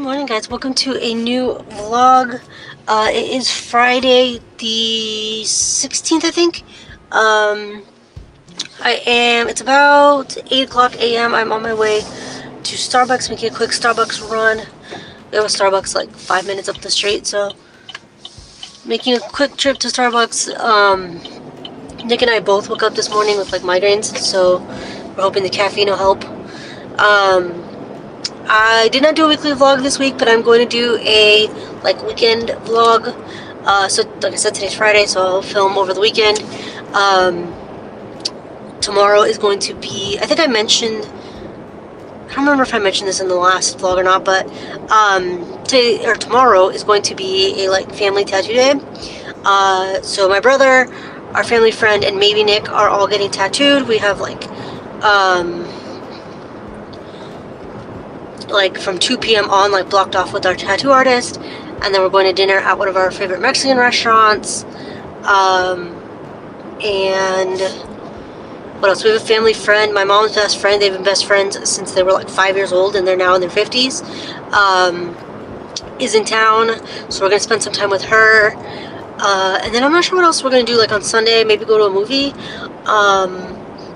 morning, guys. Welcome to a new vlog. It is Friday the 16th, I think. It's about 8 o'clock a.m. I'm on my way to Starbucks, making a quick Starbucks run. We have a Starbucks like 5 minutes up the street, so making a quick trip to Starbucks. Nick and I both woke up this morning with like migraines, so we're hoping the caffeine will help. I did not do a weekly vlog this week, but I'm going to do a weekend vlog. So like I said, today's Friday, so I'll film over the weekend. Tomorrow is going to be, I think I mentioned, I don't remember if I mentioned this in the last vlog or not, but tomorrow is going to be a family tattoo day. So my brother, our family friend, and maybe Nick are all getting tattooed. We have from 2 p.m. on, blocked off with our tattoo artist, and then we're going to dinner at one of our favorite Mexican restaurants. And what else? We have a family friend, my mom's best friend. They've been best friends since they were 5 years old, and they're now in their 50s. Is in town, so we're gonna spend some time with her. And then I'm not sure what else we're gonna do on Sunday. Maybe go to a movie.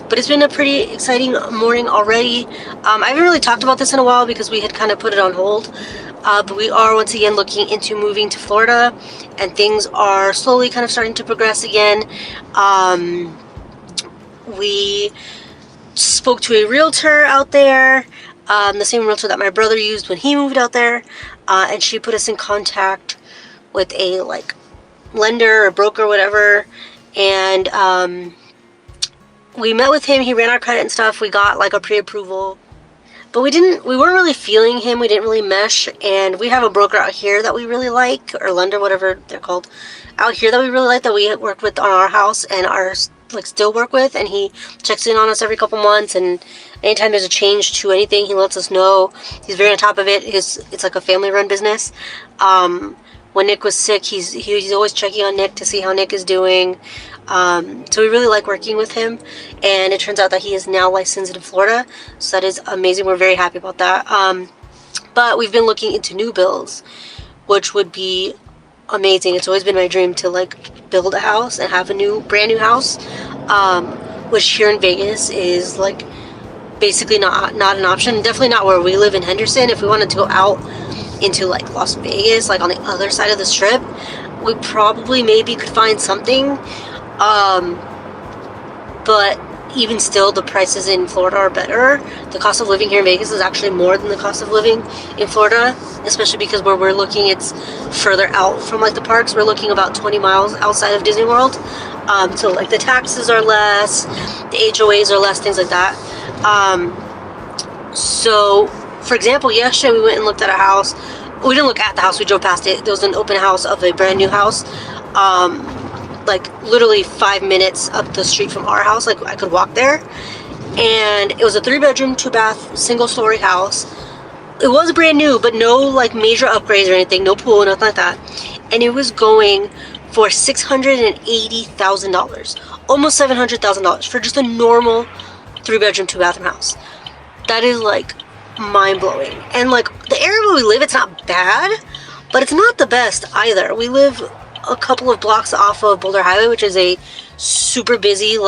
But it's been a pretty exciting morning already. I haven't really talked about this in a while because we had kind of put it on hold. But we are once again looking into moving to Florida, and things are slowly kind of starting to progress again. We spoke to a realtor out there, the same realtor that my brother used when he moved out there, and she put us in contact with a lender or broker, whatever, and we met with him. He ran our credit and stuff. We got a pre-approval, but we weren't really feeling him. We didn't really mesh, and we have a broker out here that we really like, or lender, whatever they're called, out here that we really like, that we worked with on our house and are still work with, and he checks in on us every couple months, and anytime there's a change to anything, he lets us know. He's very on top of it. It's like a family run business. When Nick was sick, he's always checking on Nick to see how Nick is doing. So we really like working with him, and it turns out that he is now licensed in Florida, so that is amazing. We're very happy about that. But we've been looking into new builds, which would be amazing. It's always been my dream to build a house and have a brand new house, which here in Vegas is basically not an option. Definitely not where we live in Henderson. If we wanted to go out into Las Vegas, on the other side of the strip, we probably maybe could find something. But even still, the prices in Florida are better. The cost of living here in Vegas is actually more than the cost of living in Florida, especially because where we're looking, it's further out from the parks. We're looking about 20 miles outside of Disney World. So the taxes are less, the HOAs are less, things like that. So for example, yesterday we went and looked at a house. We didn't look at the house, we drove past it. There was an open house of a brand new house, literally 5 minutes up the street from our house. I could walk there, and it was a 3-bedroom, 2-bath, single-story house. It was brand new, but no major upgrades or anything, no pool, nothing like that. And it was going for $680,000, almost $700,000 for just a normal 3-bedroom, 2-bathroom house. That is mind-blowing. And the area where we live, it's not bad, but it's not the best either. We live a couple of blocks off of Boulder Highway, which is a super busy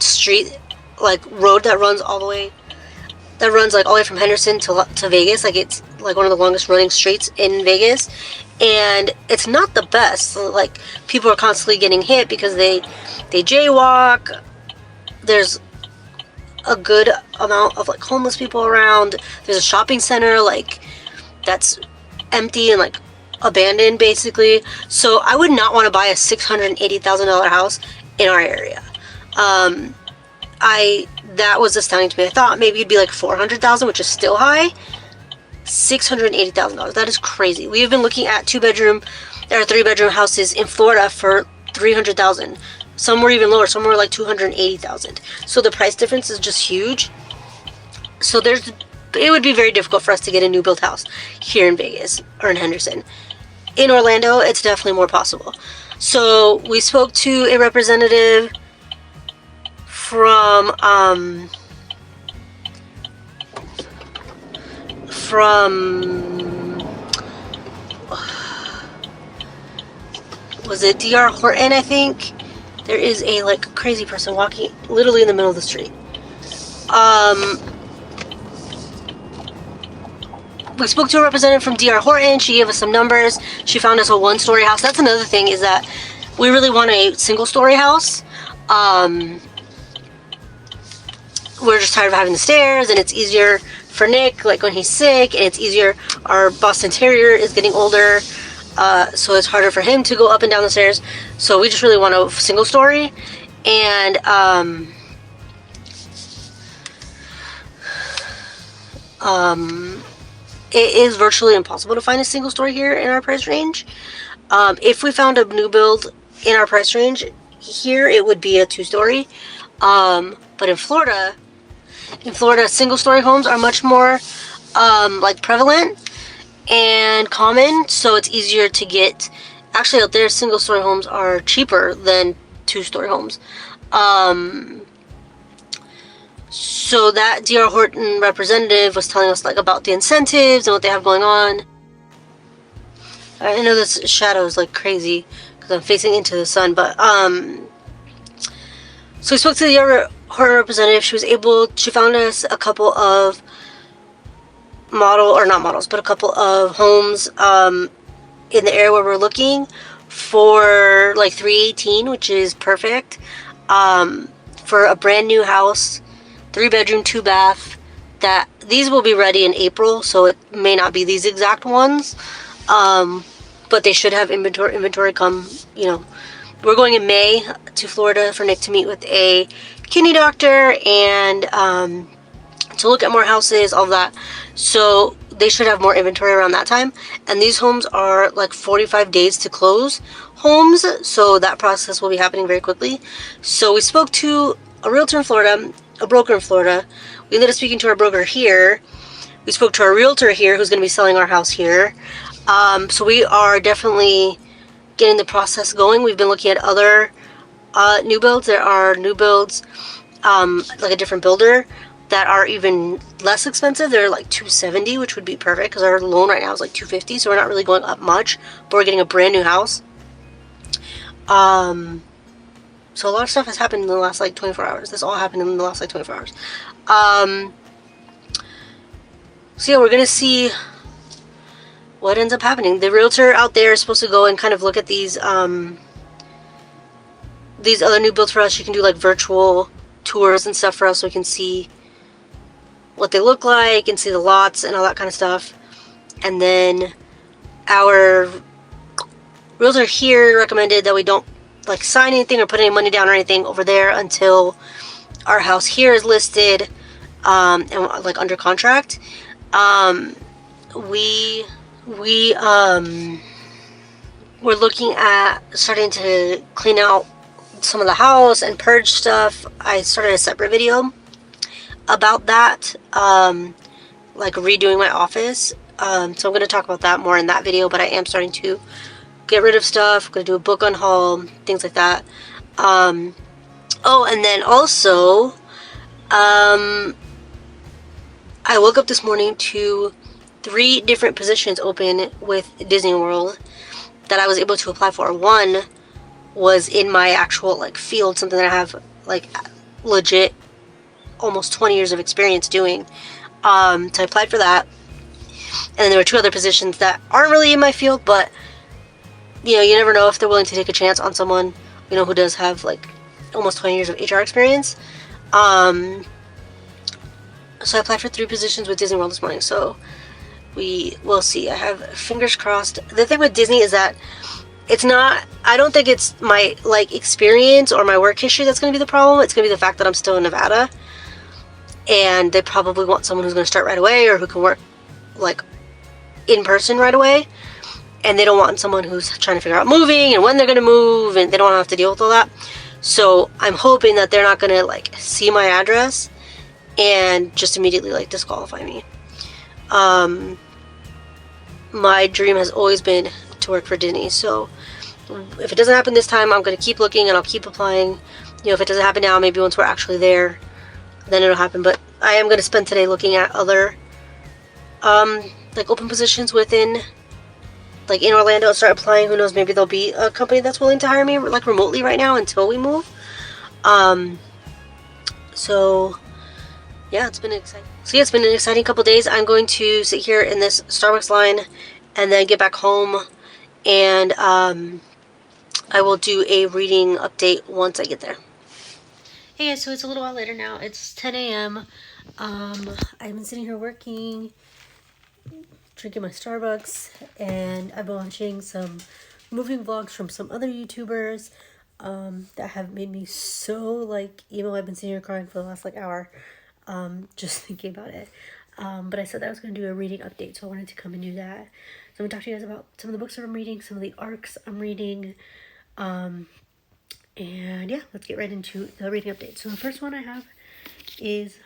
street, road that runs all the way from Henderson to Vegas. It's one of the longest running streets in Vegas, and it's not the best. So, people are constantly getting hit because they jaywalk. There's a good amount of homeless people around. There's a shopping center that's empty and abandoned, basically. So I would not want to buy a $680,000 house in our area. That was astounding to me. I thought maybe it'd be $400,000, which is still high. $680,000. That is crazy. We have been looking at 2-bedroom or 3-bedroom houses in Florida for $300,000. Some were even lower. Some were $280,000. So the price difference is just huge. So it would be very difficult for us to get a new built house here in Vegas or in Henderson. In Orlando, it's definitely more possible. So we spoke to a representative from was it DR Horton, I think? There is a like crazy person walking literally in the middle of the street. We spoke to a representative from DR Horton. She gave us some numbers. She found us a one-story house. That's another thing, is that we really want a single-story house. We're just tired of having the stairs, and it's easier for Nick, like when he's sick, and it's easier. Our Boston Terrier is getting older, so it's harder for him to go up and down the stairs. So we just really want a single story. And it is virtually impossible to find a single story here in our price range. If we found a new build in our price range here, it would be a 2-story. But in Florida, single story homes are much more like prevalent and common, so it's easier to get. Actually, out there, single story homes are cheaper than 2-story homes. So that DR Horton representative was telling us like about the incentives and what they have going on. I know this shadow is like crazy because I'm facing into the sun, but so we spoke to the DR Horton representative. She found us a couple of a couple of homes in the area where we're looking for like $318, which is perfect for a brand new house. 3-bedroom, 2-bath. That these will be ready in April, so it may not be these exact ones, but they should have inventory come. We're going in May to Florida for Nick to meet with a kidney doctor and to look at more houses, all of that. So they should have more inventory around that time. And these homes are like 45 days to close homes, so that process will be happening very quickly. So we spoke to a realtor in Florida, a broker in Florida. We ended up speaking to our broker here. We spoke to our realtor here who's going to be selling our house here. So we are definitely getting the process going. We've been looking at other new builds. There are new builds, like a different builder, that are even less expensive. They're like $270, which would be perfect because our loan right now is like $250, so we're not really going up much, but we're getting a brand new house. So a lot of stuff has happened in the last like 24 hours. This all happened in the last like 24 hours. So yeah, we're gonna see what ends up happening. The realtor out there is supposed to go and kind of look at these other new builds for us. She can do like virtual tours and stuff for us, so we can see what they look like and see the lots and all that kind of stuff. And then our realtor here recommended that we don't like sign anything or put any money down or anything over there until our house here is listed and like under contract. We're looking at starting to clean out some of the house and purge stuff. I started a separate video about that, like redoing my office. So I'm going to talk about that more in that video, but I am starting to get rid of stuff. I'm going to do a book unhaul, things like that. Oh, and then also, I woke up this morning to 3 different positions open with Disney World that I was able to apply for. One was in my actual like field, something that I have like legit almost 20 years of experience doing. So I applied for that. And then there were 2 other positions that aren't really in my field, but you never know if they're willing to take a chance on someone, who does have like almost 20 years of HR experience. So I applied for 3 positions with Disney World this morning, so we will see. I have fingers crossed. The thing with Disney is that I don't think it's my like experience or my work history that's going to be the problem. It's going to be the fact that I'm still in Nevada, and they probably want someone who's going to start right away or who can work like in person right away. And they don't want someone who's trying to figure out moving and when they're going to move, and they don't have to deal with all that. So I'm hoping that they're not going to like see my address and just immediately like disqualify me. My dream has always been to work for Disney, so if it doesn't happen this time, I'm going to keep looking and I'll keep applying. If it doesn't happen now, maybe once we're actually there, then it'll happen. But I am going to spend today looking at other like open positions within like in Orlando and start applying. Who knows, maybe there'll be a company that's willing to hire me like remotely right now until we move. So yeah, it's been exciting. So yeah, it's been an exciting couple days. I'm going to sit here in this Starbucks line and then get back home, and I will do a reading update once I get there. Hey guys, so it's a little while later now. It's 10 a.m. I've been sitting here working, drinking my Starbucks, and I've been watching some moving vlogs from some other YouTubers that have made me so like emo. I've been sitting here crying for the last like hour, just thinking about it. But I said that I was going to do a reading update, so I wanted to come and do that. So I'm going to talk to you guys about some of the books that I'm reading, some of the arcs I'm reading, and yeah, let's get right into the reading update. So the first one I have is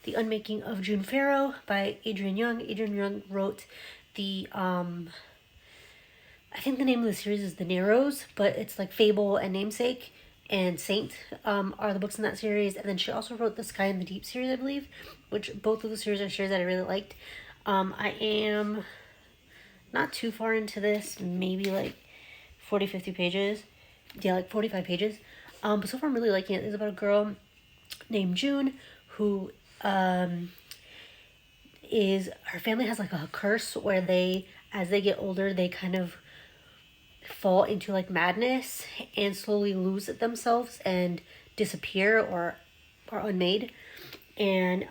The Unmaking of June Pharaoh by Adrienne Young. Adrienne Young wrote the, I think the name of the series is The Narrows, but it's like Fable and Namesake and Saint are the books in that series. And then she also wrote the Sky and the Deep series, I believe, which both of the series are series that I really liked. I am not too far into this, maybe like 40, 50 pages. Yeah, like 45 pages. But so far I'm really liking it. It's about a girl named June who her family has like a curse where they, as they get older, they kind of fall into like madness and slowly lose themselves and disappear or are unmade. And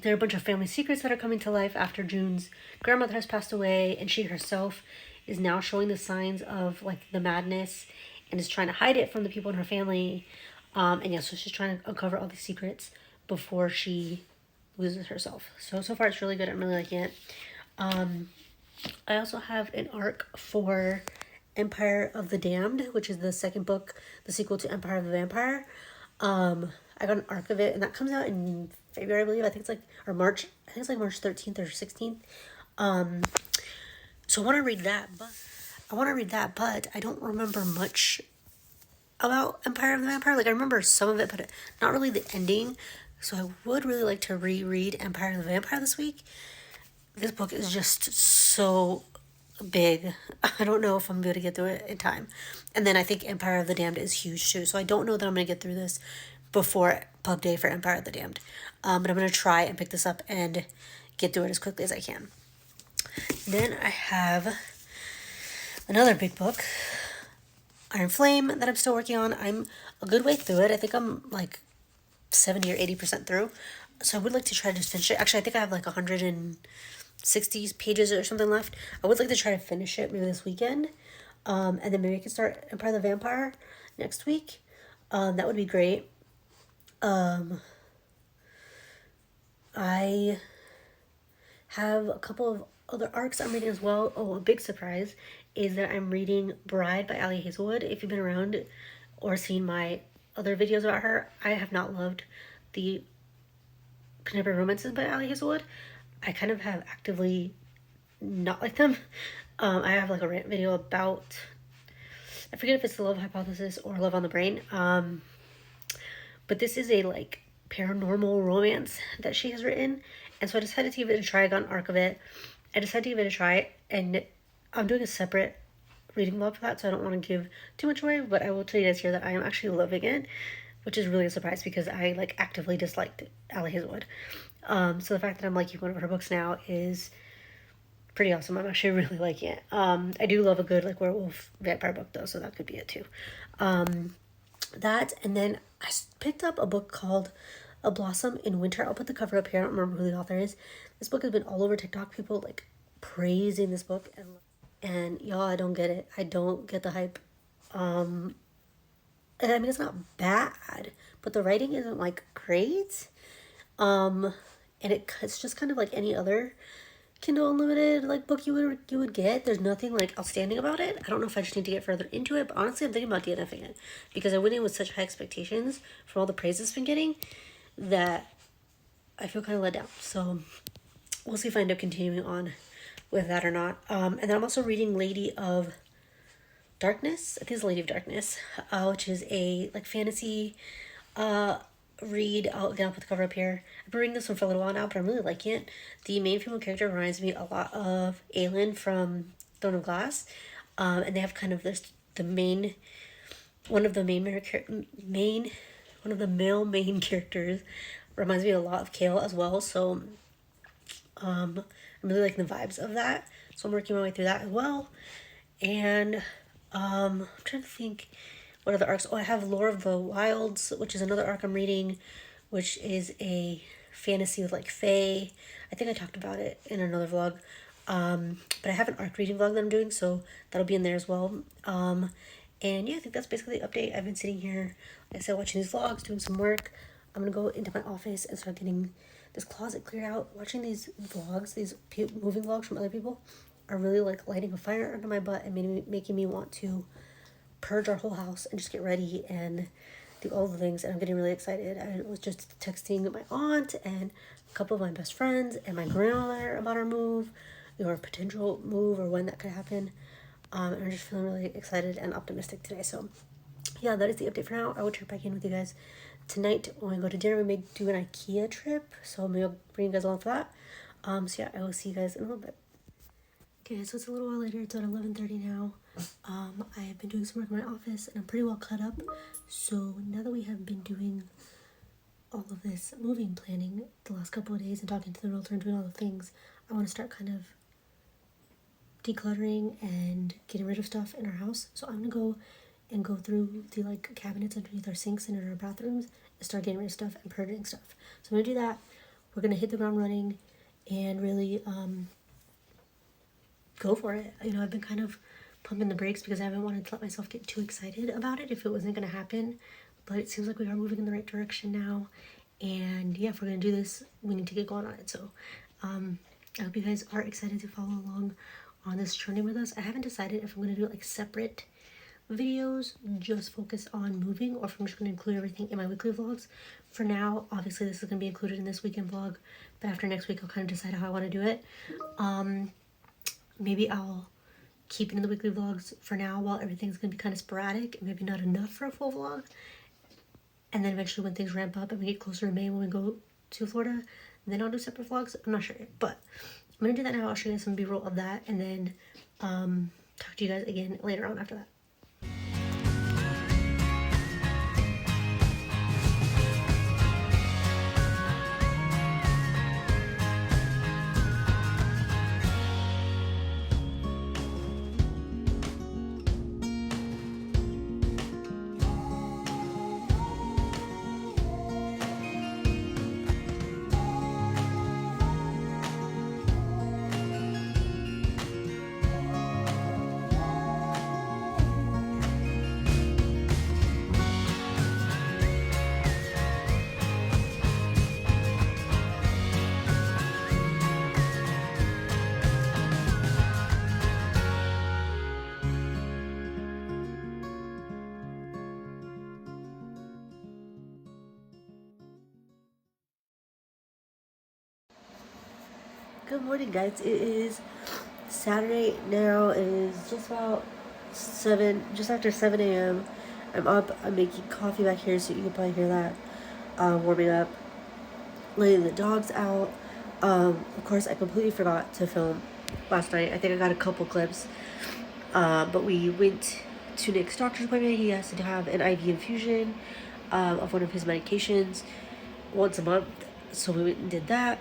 there are a bunch of family secrets that are coming to life after June's grandmother has passed away, and she herself is now showing the signs of like the madness and is trying to hide it from the people in her family. And yeah, so she's trying to uncover all these secrets before she loses herself. So far it's really good. I'm really liking it. I also have an arc for Empire of the Damned, which is the second book, the sequel to Empire of the Vampire. I got an arc of it, and that comes out in February, I believe. I think it's like, or March. I think it's like March 13th or 16th. So I want to read that, but I don't remember much about Empire of the Vampire. Like, I remember some of it, but not really the ending. So I would really like to reread Empire of the Vampire this week. This book is just so big. I don't know if I'm going to get through it in time. And then I think Empire of the Damned is huge too. So I don't know that I'm going to get through this before pub day for Empire of the Damned. But I'm going to try and pick this up and get through it as quickly as I can. Then I have another big book, Iron Flame, that I'm still working on. I'm a good way through it. I think I'm like 70 or 80% through. So I would like to try to just finish it. Actually, I think I have like 160 pages or something left. I would like to try to finish it maybe this weekend. And then maybe I can start Empire of the Vampire next week. That would be great. I have a couple of other arcs I'm reading as well. Oh, a big surprise is that I'm reading Bride by Ali Hazelwood. If you've been around or seen my other videos about her, I have not loved the contemporary romances by Ali Hazelwood. I kind of have actively not liked them. I have like a rant video about, I forget if it's The Love Hypothesis or Love on the Brain. But this is a like paranormal romance that she has written. And so I decided to give it a try. I got an arc of it. I decided to give it a try, and I'm doing a separate reading vlog for that, so I don't want to give too much away, but I will tell you guys here that I am actually loving it, which is really a surprise because I like actively disliked Ali Hazelwood. So the fact that I'm liking one of her books now is pretty awesome. I'm actually really liking it. I do love a good like werewolf vampire book though, so that could be it too. That, and then I picked up a book called A Blossom in Winter. I'll put the cover up here. I don't remember who the author is. This book has been all over TikTok. People like praising this book, and y'all, I don't get it. I don't get the hype. And I mean, it's not bad, but the writing isn't like great. And it's just kind of like any other Kindle Unlimited like book you would get. There's nothing like outstanding about it. I don't know if I just need to get further into it, but honestly I'm thinking about DNFing it because I went in with such high expectations from all the praise it's been getting that I feel kind of let down. So we'll see if I end up continuing on with that or not. And then I'm also reading Lady of Darkness. I think it's Lady of Darkness, which is a like fantasy read, I'll put the cover up here. I've been reading this one for a little while now, but I'm really liking it. The main female character reminds me a lot of ɪİlin from Throne of Glass. And they have kind of this, one of the male main characters reminds me a lot of Kale as well. So I'm really liking the vibes of that. So I'm working my way through that as well. And I'm trying to think what other arcs. Oh, I have Lore of the Wilds, which is another arc I'm reading, which is a fantasy with like fae. I think I talked about it in another vlog. But I have an arc reading vlog that I'm doing, so that'll be in there as well. And yeah, I think that's basically the update. I've been sitting here, like I said, watching these vlogs, doing some work. I'm gonna go into my office and start getting this closet cleared out. Watching these vlogs, these moving vlogs from other people, are really like lighting a fire under my butt and making me want to purge our whole house and just get ready and do all the things. And I'm getting really excited. I was just texting my aunt and a couple of my best friends and my grandmother about our move, or potential move, or when that could happen. And I'm just feeling really excited and optimistic today. So yeah, that is the update for now. I will check back in with you guys tonight when we go to dinner. We may do an IKEA trip, so maybe I'll bring you guys along for that. So yeah, I will see you guys in a little bit. Okay, so it's a little while later. It's at 11:30 now. I have been doing some work in my office and I'm pretty well caught up. So now that we have been doing all of this moving planning the last couple of days and talking to the realtor and doing all the things, I want to start kind of decluttering and getting rid of stuff in our house. So I'm gonna go through the like cabinets underneath our sinks and in our bathrooms and start getting rid of stuff and purging stuff. So I'm gonna do that. We're gonna hit the ground running and really go for it. You know, I've been kind of pumping the brakes because I haven't wanted to let myself get too excited about it if it wasn't gonna happen. But it seems like we are moving in the right direction now. And yeah, if we're gonna do this, we need to get going on it. So I hope you guys are excited to follow along on this journey with us. I haven't decided if I'm going to do like separate videos, just focus on moving, or if I'm just going to include everything in my weekly vlogs. For now, obviously this is going to be included in this weekend vlog, but after next week I'll kind of decide how I want to do it. Maybe I'll keep it in the weekly vlogs for now while everything's going to be kind of sporadic, maybe not enough for a full vlog. And then eventually when things ramp up and we get closer to May when we go to Florida, then I'll do separate vlogs. I'm not sure yet, but I'm gonna do that now. I'll show you guys some b-roll of that and then talk to you guys again later on after that. Good morning, guys. It is Saturday now. It is just after 7 a.m. I'm up. I'm making coffee back here, so you can probably hear that. Warming up, letting the dogs out. Of course, I completely forgot to film last night. I think I got a couple clips. But we went to Nick's doctor's appointment. He has to have an IV infusion of one of his medications once a month. So we went and did that.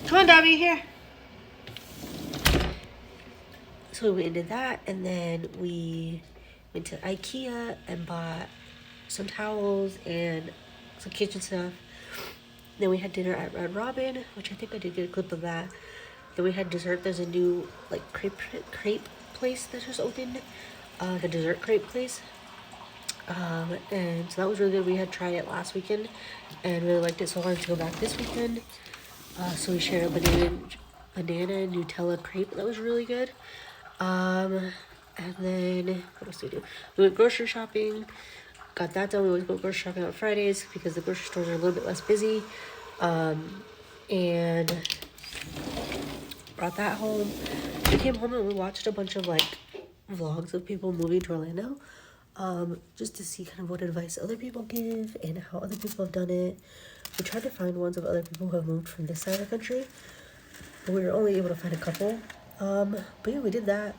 Come on, Dobby, here. So we did that, and then we went to IKEA and bought some towels and some kitchen stuff. Then we had dinner at Red Robin, which I think I did get a clip of that. Then we had dessert. There's a new like crepe place that just opened, the dessert crepe place. And so that was really good. We had tried it last weekend and really liked it, so I wanted to go back this weekend. So we shared a banana Nutella crepe that was really good. And then what else did we do? We went grocery shopping, got that done. We always go grocery shopping on Fridays because the grocery stores are a little bit less busy. And brought that home. We came home and we watched a bunch of like vlogs of people moving to Orlando. just to see kind of what advice other people give and how other people have done it. We tried to find ones of other people who have moved from this side of the country, but we were only able to find a couple. But yeah, we did that.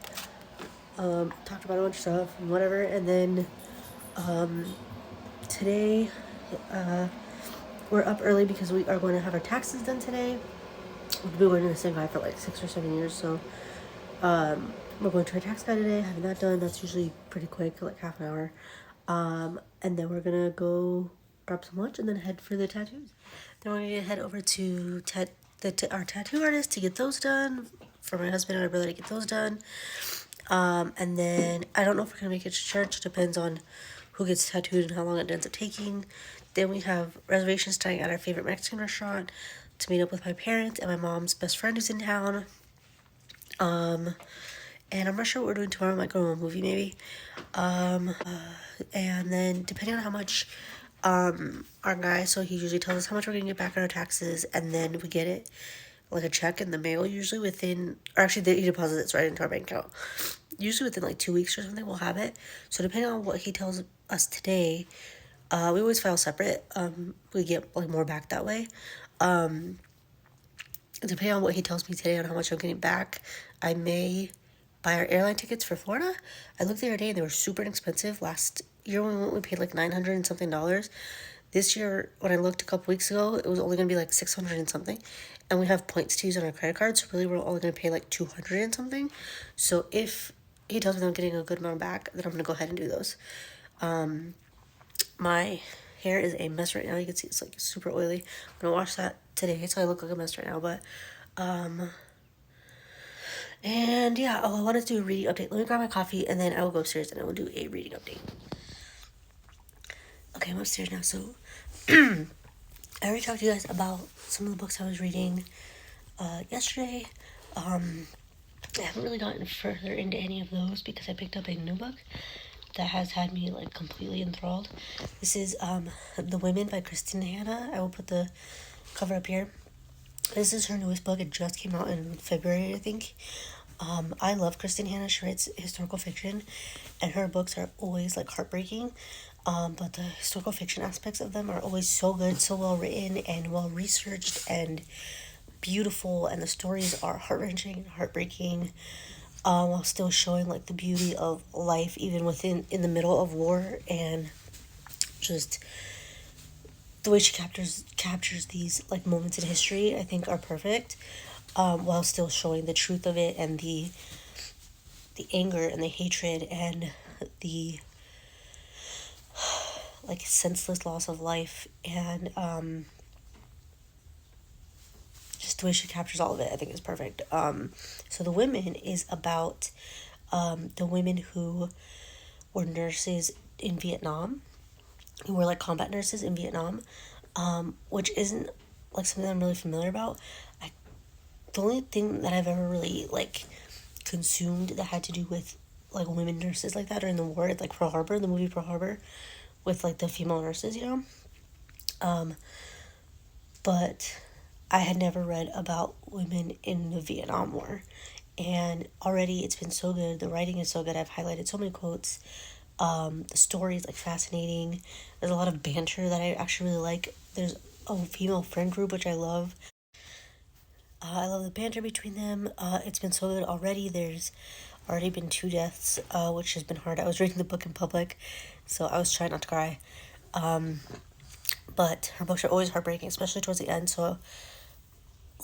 Talked about a bunch of stuff and whatever, and then today we're up early because we are going to have our taxes done today. We've been going to the same guy for like 6 or 7 years, so we're going to our tax guy today, having that done. That's usually pretty quick, like half an hour. And then we're gonna go grab some lunch and then head for the tattoos. Then we're gonna head over to our tattoo artist to get those done, for my husband and my brother to get those done. And then I don't know if we're gonna make it to church. It depends on who gets tattooed and how long it ends up taking. Then we have reservations starting at our favorite Mexican restaurant to meet up with my parents and my mom's best friend who's in town. And I'm not sure what we're doing tomorrow. I might go to a movie maybe. And then depending on how much our guy, so he usually tells us how much we're gonna get back on our taxes, and then we get it like a check in the mail usually within, or actually he deposits it right into our bank account. Usually within like 2 weeks or something we'll have it. So depending on what he tells us today, we always file separate. We get like more back that way. Depending on what he tells me today on how much I'm getting back, I may buy our airline tickets for Florida. I looked the other day and they were super inexpensive. Last year when we went, we paid like $900 and something. This year, when I looked a couple weeks ago, it was only going to be like 600 and something. And we have points to use on our credit card, so really we're only going to pay like 200 and something. So if he tells me that I'm getting a good amount back, then I'm going to go ahead and do those. My hair is a mess right now. You can see it's like super oily. I'm going to wash that today, so I look like a mess right now. But, and yeah, I wanted to do a reading update. Let me grab my coffee, and then I will go upstairs and I will do a reading update. Okay, I'm upstairs now, so I already talked to you guys about some of the books I was reading yesterday. I haven't really gotten further into any of those because I picked up a new book that has had me like completely enthralled. This is The Women by Kristin Hannah. I will put the cover up here. This is her newest book. It just came out in February, I think. I love Kristin Hannah. She writes historical fiction, and her books are always like heartbreaking. But the historical fiction aspects of them are always so good, so well written and well researched and beautiful, and the stories are heart-wrenching and heartbreaking, while still showing like the beauty of life even in the middle of war, and just the way she captures these like moments in history I think are perfect, while still showing the truth of it and the anger and the hatred and the like senseless loss of life, and just the way she captures all of it I think is perfect. So The Women is about the women who were nurses in Vietnam, who were like combat nurses in Vietnam, which isn't like something I'm really familiar about. The only thing that I've ever really like consumed that had to do with like women nurses like that are in the war, like Pearl Harbor, the movie Pearl Harbor, with like the female nurses, you know. But I had never read about women in the Vietnam War, and already it's been so good. The writing is so good. I've highlighted so many quotes. The story is like fascinating. There's a lot of banter that I actually really like. There's a female friend group which I love. I love the banter between them. It's been so good already. There's already been 2 deaths, which has been hard. I was reading the book in public, so I was trying not to cry. But her books are always heartbreaking, especially towards the end. So,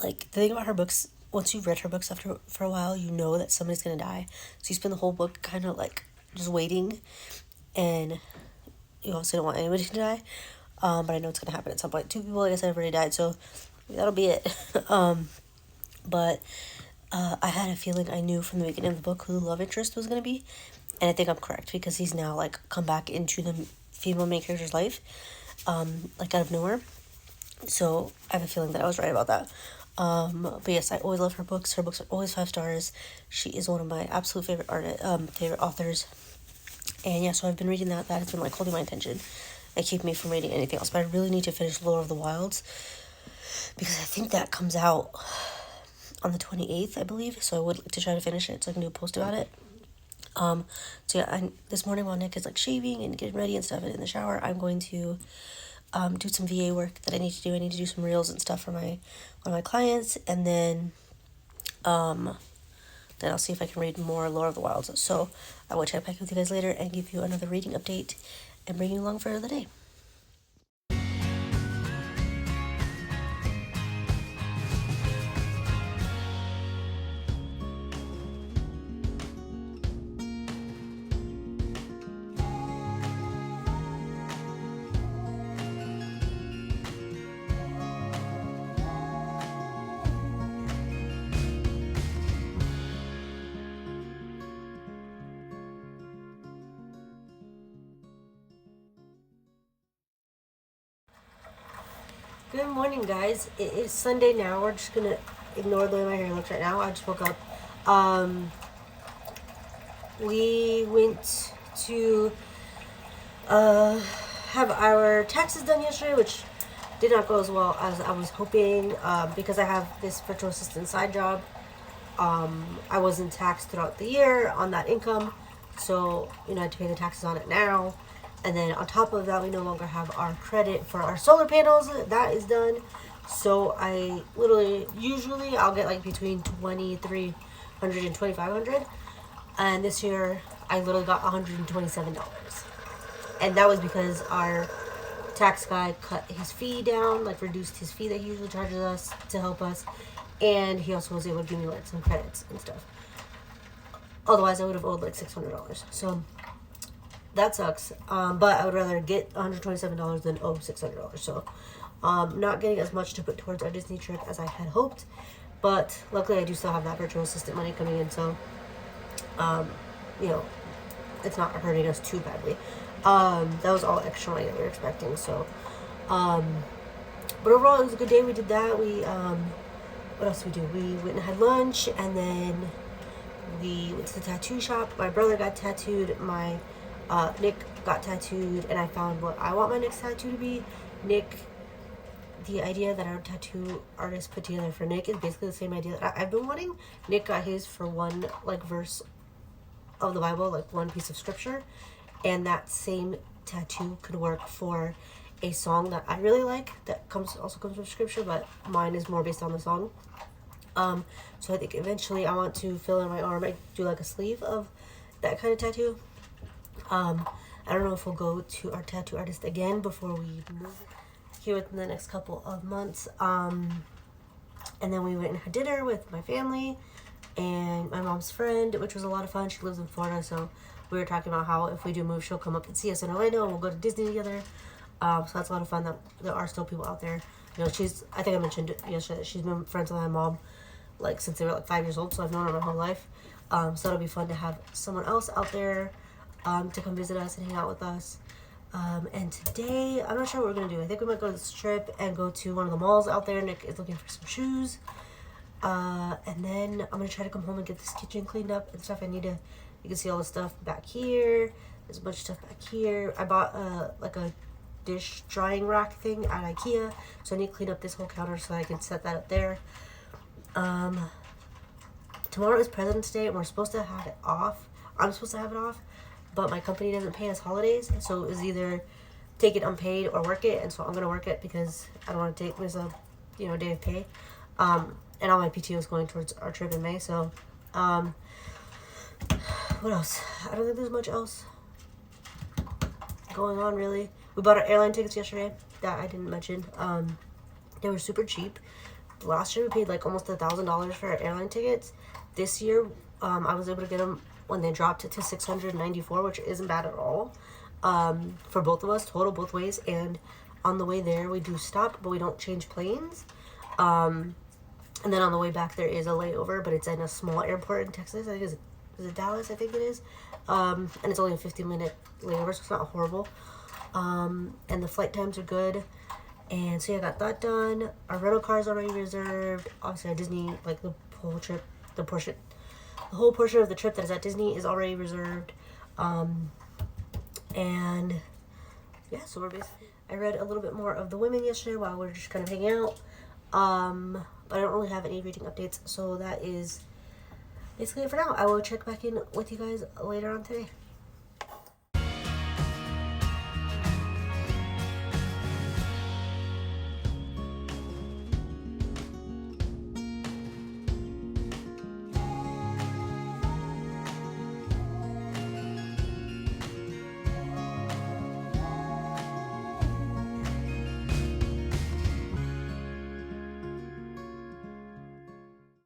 like, the thing about her books, once you've read her books for a while, you know that somebody's gonna die. So you spend the whole book kind of like just waiting, and you also don't want anybody to die. But I know it's gonna happen at some point. 2 people, like I said, have already died, so that'll be it. But I had a feeling I knew from the beginning of the book who the love interest was gonna be, and I think I'm correct because he's now like come back into the female main character's life, like out of nowhere. So I have a feeling that I was right about that. But yes, I always love her books. Her books are always 5 stars. She is one of my absolute favorite favorite authors. And yeah, so I've been reading that. That has been like holding my attention and keeping me from reading anything else. But I really need to finish Lord of the Wilds because I think that comes out on the 28th, I believe. So I would like to try to finish it so I can do a post about it. So yeah, this morning while Nick is like shaving and getting ready and stuff and in the shower, I'm going to do some VA work that I need to do. I need to do some reels and stuff for one of my clients, and then I'll see if I can read more Lore of the Wilds. So I will check back with you guys later and give you another reading update and bring you along for the day. Good morning, guys. It is Sunday now. We're just gonna ignore the way my hair looks right now. I just woke up. We went to have our taxes done yesterday, which did not go as well as I was hoping. Because I have this virtual assistant side job, I wasn't taxed throughout the year on that income, so I had to pay the taxes on it now. And then on top of that, we no longer have our credit for our solar panels. That is done. So I usually I'll get like between $2,300 and $2,500. And this year I literally got $127. And that was because our tax guy cut his fee down, like reduced his fee that he usually charges us to help us. And he also was able to give me like some credits and stuff. Otherwise I would have owed like $600. So that sucks, but I would rather get $127 than owe $600. So, not getting as much to put towards our Disney trip as I had hoped, but luckily I do still have that virtual assistant money coming in, so, it's not hurting us too badly. That was all extra money that we were expecting, so, but overall it was a good day. We did that. We, what else did we do? We went and had lunch, and then we went to the tattoo shop. My brother got tattooed, Nick got tattooed, and I found what I want my next tattoo to be. The idea that our tattoo artist put together for Nick is basically the same idea that I've been wanting. Nick got his for one verse of the Bible, one piece of scripture, and that same tattoo could work for a song that I really like that also comes from scripture, but mine is more based on the song. So I think eventually I want to fill in my arm. I do a sleeve of that kind of tattoo. I don't know if we'll go to our tattoo artist again before we move here within the next couple of months. And then we went and had dinner with my family and my mom's friend, which was a lot of fun. She lives in Florida, so we were talking about how if we do move, she'll come up and see us in Orlando and we'll go to Disney together. So that's a lot of fun that there are still people out there. I think I mentioned yesterday that she's been friends with my mom since they were 5 years old, so I've known her my whole life. So it'll be fun to have someone else out there to come visit us and hang out with us. And today, I'm not sure what we're going to do. I think we might go to this trip and go to one of the malls out there. Nick is looking for some shoes. And then I'm going to try to come home and get this kitchen cleaned up and stuff. You can see all the stuff back here. There's a bunch of stuff back here. I bought a dish drying rack thing at IKEA. So I need to clean up this whole counter so I can set that up there. Tomorrow is President's Day and we're supposed to have it off. I'm supposed to have it off. But my company doesn't pay us holidays, so it was either take it unpaid or work it, and so I'm gonna work it because I don't want to miss a day of pay. And all my PTO is going towards our trip in May. So, what else? I don't think there's much else going on really. We bought our airline tickets yesterday. That I didn't mention. They were super cheap. Last year we paid almost $1,000 for our airline tickets. This year, I was able to get them when they dropped it to $694, which isn't bad at all, for both of us, total both ways. And on the way there, we do stop, but we don't change planes. And then on the way back, there is a layover, but it's in a small airport in Texas. I think is it Dallas? I think it is. And it's only a 15-minute layover, so it's not horrible. And the flight times are good. And so yeah, I got that done. Our rental car is already reserved. Obviously, our Disney, the whole trip, the whole portion of the trip that is at Disney is already reserved. And yeah, so we're basically, I read a little bit more of The Women yesterday while we were just kind of hanging out. But I don't really have any reading updates, so that is basically it for now. I will check back in with you guys later on today.